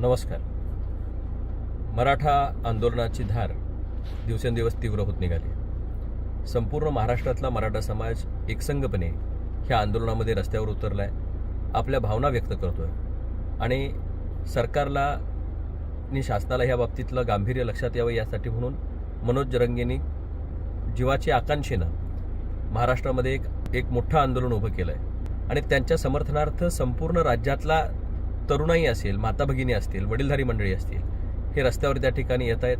नमस्कार. मराठा आंदोलनाची धार दिवसेंदिवस तीव्र होत निघाली. संपूर्ण महाराष्ट्रातला मराठा समाज एकसंघपणे ह्या आंदोलनामध्ये रस्त्यावर उतरला आहे, आपल्या भावना व्यक्त करतोय आणि सरकारला आणि शासनाला ह्या बाबतीतलं गांभीर्य लक्षात यावं यासाठी म्हणून मनोज जरंगेंनी जीवाची आकांक्षेनं महाराष्ट्रामध्ये एक मोठं आंदोलन उभं केलं आहे आणि त्यांच्या समर्थनार्थ संपूर्ण राज्यातला तरुणाई असेल, माता भगिनी असतील, वडीलधारी मंडळी असतील, हे रस्त्यावर त्या ठिकाणी येत आहेत.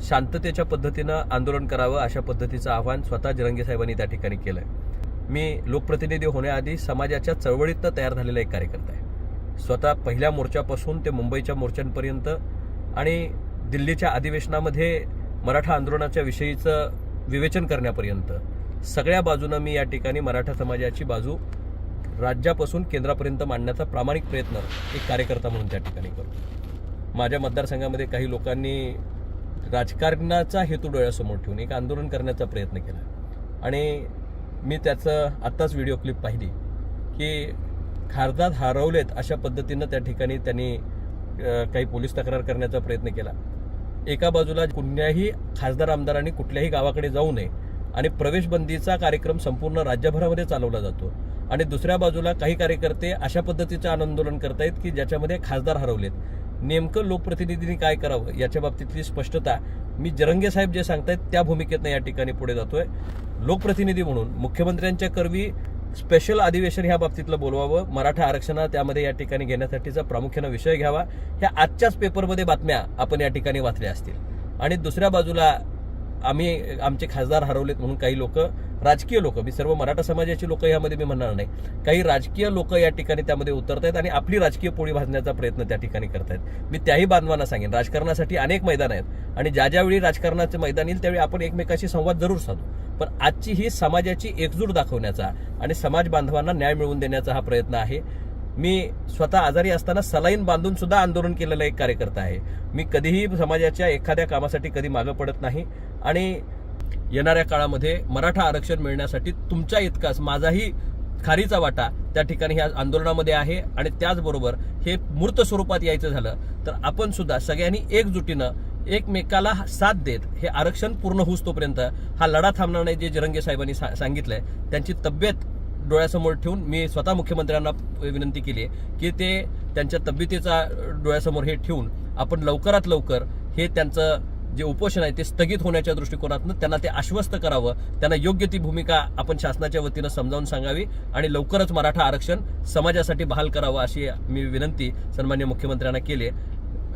शांततेच्या पद्धतीनं आंदोलन करावं अशा पद्धतीचं आव्हान स्वतः जरंगे साहेबांनी त्या ठिकाणी केलं आहे. मी लोकप्रतिनिधी होण्याआधी समाजाच्या चळवळीतनं तयार झालेला एक कार्यकर्ता आहे. स्वतः पहिल्या मोर्चापासून ते मुंबईच्या मोर्चांपर्यंत आणि दिल्लीच्या अधिवेशनामध्ये मराठा आंदोलनाच्या विषयीचं विवेचन करण्यापर्यंत सगळ्या बाजूनं मी या ठिकाणी मराठा समाजाची बाजू राज्यापासून केंद्रापर्यंत मांडण्याचा प्रामाणिक प्रयत्न एक कार्यकर्ता म्हणून त्या ठिकाणी करतो. माझ्या मतदारसंघामध्ये काही लोकांनी राजकारणाचा हेतू डोळ्यासमोर ठेवून एक आंदोलन करण्याचा प्रयत्न केला आणि मी त्याचं आत्ताच व्हिडिओ क्लिप पाहिली की खासदार हरवलेत अशा पद्धतीनं त्या ठिकाणी त्यांनी काही पोलीस तक्रार करण्याचा प्रयत्न केला. एका बाजूला कुठल्याही खासदार आमदारांनी कुठल्याही गावाकडे जाऊ नये आणि प्रवेशबंदीचा कार्यक्रम संपूर्ण राज्यभरामध्ये चालवला जातो आणि दुसऱ्या बाजूला काही कार्यकर्ते अशा पद्धतीचं आंदोलन करतायत की ज्याच्यामध्ये खासदार हरवलेत. नेमकं लोकप्रतिनिधींनी काय करावं याच्या बाबतीतली स्पष्टता मी जरंगे साहेब जे सांगतायत त्या भूमिकेतनं या ठिकाणी पुढे जातोय. लोकप्रतिनिधी म्हणून मुख्यमंत्र्यांच्या करवी स्पेशल अधिवेशन ह्या बाबतीतलं बोलवावं, मराठा आरक्षण त्यामध्ये या ठिकाणी घेण्यासाठीचा प्रामुख्यानं विषय घ्यावा. ह्या आजच्याच पेपरमध्ये बातम्या आपण या ठिकाणी वाचल्या असतील. आणि दुसऱ्या बाजूला आमचे खासदार हरवलेत म्हणून काही लोक, राजकीय लोक, मी सर्व मराठा समाजाची लोक यामध्ये मी म्हणणार नाही, काही राजकीय लोक या ठिकाणी त्यामध्ये उतरतायत आणि आपली राजकीय पोळी भाजण्याचा प्रयत्न त्या ठिकाणी करतायत. मी त्याही बांधवांना सांगेन, राजकारणासाठी अनेक मैदान आहेत आणि ज्यावेळी राजकारणाचे मैदान येईल त्यावेळी आपण एकमेकाशी संवाद जरूर साधू, पण आजची ही समाजाची एकजूट दाखवण्याचा आणि समाज बांधवांना न्याय मिळवून देण्याचा हा प्रयत्न आहे. मी स्वतः आजारी असताना सलाईन बांधून सुद्धा आंदोलन केलेला एक कार्यकर्ता आहे. मी कधीही समाजाच्या एखाद्या कामासाठी कधी मागं पडत नाही आणि येणाऱ्या काळामध्ये मराठा आरक्षण मिळण्यासाठी तुमच्या इतकाच माझाही खारीचा वाटा त्या ठिकाणी ह्या आंदोलनामध्ये आहे. आणि त्याचबरोबर हे मूर्त स्वरूपात यायचं झालं तर आपण सुद्धा सगळ्यांनी एकजुटीनं एकमेकाला साथ देत हे आरक्षण पूर्ण होऊस तोपर्यंत हा लढा थांबणार नाही. जे जरंगे साहेबांनी सांगितलंय त्यांची तब्येत डोळ्यासमोर ठेवून मी स्वतः मुख्यमंत्र्यांना विनंती केली आहे की ते त्यांच्या तब्येतीचा डोळ्यासमोर हे ठेवून आपण लवकरात लवकर हे त्यांचं जे उपोषण आहे ते स्थगित होण्याच्या दृष्टिकोनातून त्यांना ते आश्वस्त करावं, त्यांना योग्य ती भूमिका आपण शासनाच्या वतीनं समजावून सांगावी आणि लवकरच मराठा आरक्षण समाजासाठी बहाल करावं अशी मी विनंती सन्माननीय मुख्यमंत्र्यांना केली आहे.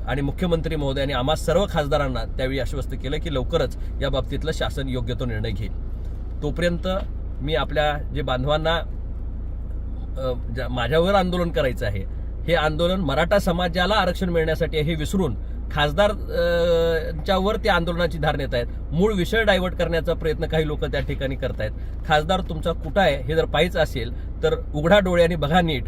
आणि मुख्यमंत्री महोदयांनी आम्हा सर्व खासदारांना त्यावेळी आश्वस्त केलं की लवकरच या बाबतीतलं शासन योग्य तो निर्णय घेईल. तोपर्यंत मी आपल्या जे बांधवांना माझ्यावर आंदोलन करायचं आहे, हे आंदोलन मराठा समाजाला आरक्षण मिळण्यासाठी हे विसरून खासदारच्यावर ते आंदोलनाची धार नेत आहेत. मूळ विषय डायव्हर्ट करण्याचा प्रयत्न काही लोक त्या ठिकाणी करतायत. खासदार तुमचा कुठं आहे हे जर पाहायचं असेल तर उघडा डोळ्यांनी बघा नीट.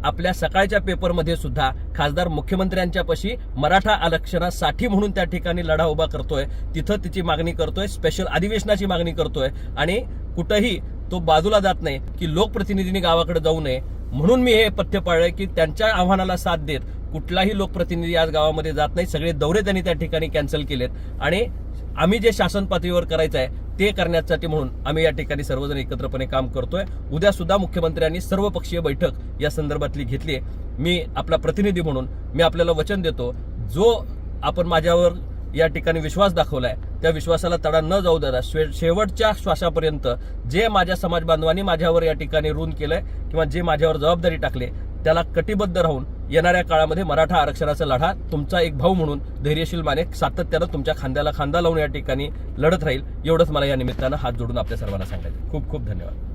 आपल्या सकाळच्या पेपरमध्ये सुद्धा खासदार मुख्यमंत्र्यांच्या पाशी मराठा आरक्षणासाठी म्हणून त्या ठिकाणी लढा उभा करतोय, तिथं तिची मागणी करतोय, स्पेशल अधिवेशनाची मागणी करतोय आणि कुठंही तो बाजूला जात नाही की लोकप्रतिनिधींनी गावाकडे जाऊ नये. म्हणून मी हे पथ्य पाळलंय की त्यांच्या आव्हानाला साथ देत कुठलाही लोकप्रतिनिधी आज गावामध्ये जात नाही. सगळे दौरे त्यांनी त्या ठिकाणी कॅन्सल केलेत आणि आम्ही जे शासन पातळीवर करायचं आहे ते करण्यासाठी म्हणून आम्ही या ठिकाणी सर्वजण एकत्रपणे काम करतोय. उद्या सुद्धा मुख्यमंत्र्यांनी सर्वपक्षीय बैठक या संदर्भातली घेतली आहे. मी आपला प्रतिनिधी म्हणून मी आपल्याला वचन देतो, जो आपण माझ्यावर या ठिकाणी विश्वास दाखवलाय त्या विश्वासाला तडा न जाऊ देता शेवटच्या श्वासापर्यंत जे माझ्या समाज बांधवांनी माझ्यावर या ठिकाणी ऋण केलंय किंवा जे माझ्यावर जबाबदारी टाकले त्याला कटिबद्ध राहून येणाऱ्या काळामध्ये मराठा आरक्षणाचा लढा तुमचा एक भाऊ म्हणून धैर्यशील माने सातत्यानं तुमच्या खांद्याला खांदा लावून या ठिकाणी लढत राहील. एवढंच मला या निमित्तानं हात जोडून आपल्या सर्वांना सांगायचं. खूप खूप धन्यवाद.